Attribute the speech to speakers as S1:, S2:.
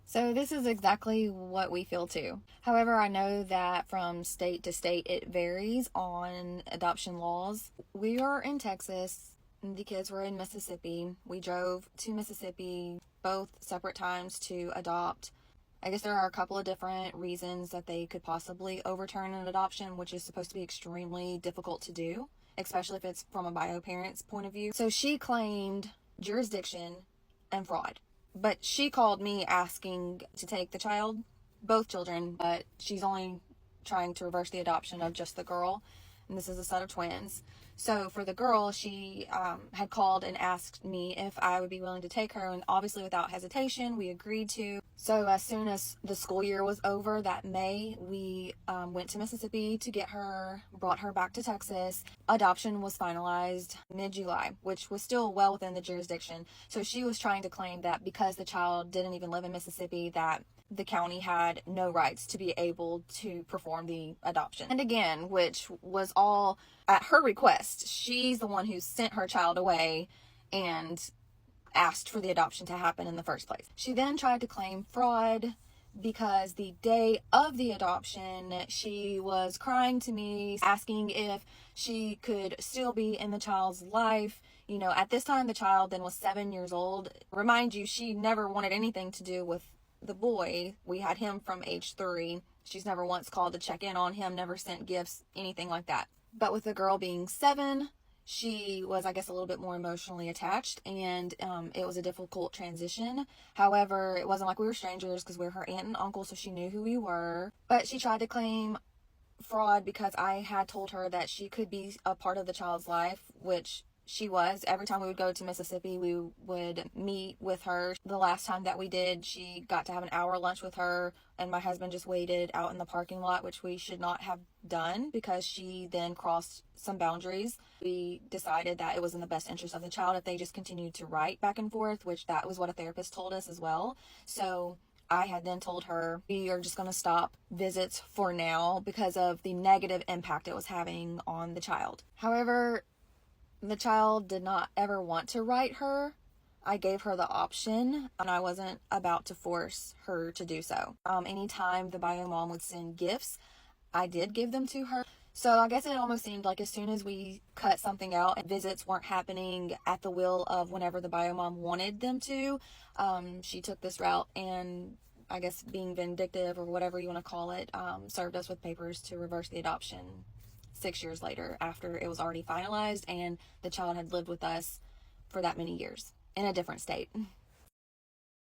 S1: So this is exactly what we feel too. However, I know that from state to state it varies on adoption laws. We are in Texas. The kids were in Mississippi. We drove to Mississippi both separate times to adopt. I guess there are a couple of different reasons that they could possibly overturn an adoption, which is supposed to be extremely difficult to do, especially if it's from a bio parent's point of view. So she claimed jurisdiction and fraud. But she called me asking to take the child, both children, but she's only trying to reverse the adoption of just the girl. And this is a set of twins. So for the girl, she had called and asked me if I would be willing to take her. And obviously without hesitation, we agreed to. So as soon as the school year was over that May, we went to Mississippi to get her, brought her back to Texas. Adoption was finalized mid-July, which was still well within the jurisdiction. So she was trying to claim that because the child didn't even live in Mississippi, that the county had no rights to be able to perform the adoption. And again, which was all at her request. She's the one who sent her child away and asked for the adoption to happen in the first place. She then tried to claim fraud because the day of the adoption, she was crying to me, asking if she could still be in the child's life. You know, at this time, the child then was 7 years old. Remind you, she never wanted anything to do with the boy. We had him from age 3. She's never once called to check in on him, never sent gifts, anything like that. But with the girl being 7, she was, I guess, a little bit more emotionally attached, and it was a difficult transition. However, it wasn't like we were strangers because we were her aunt and uncle, so she knew who we were. But she tried to claim fraud because I had told her that she could be a part of the child's life, which she was. Every time we would go to Mississippi, we would meet with her. The last time that we did, she got to have an hour lunch with her, and my husband just waited out in the parking lot, which we should not have done because she then crossed some boundaries. We decided that it was in the best interest of the child if they just continued to write back and forth, which that was what a therapist told us as well. So I had then told her we are just going to stop visits for now because of the negative impact it was having on the child. However, the child did not ever want to write her. I gave her the option, and I wasn't about to force her to do so. Anytime the bio mom would send gifts, I did give them to her. So I guess it almost seemed like as soon as we cut something out and visits weren't happening at the will of whenever the bio mom wanted them to, she took this route and, I guess, being vindictive or whatever you want to call it, served us with papers to reverse the adoption 6 years later after it was already finalized and the child had lived with us for that many years in a different state.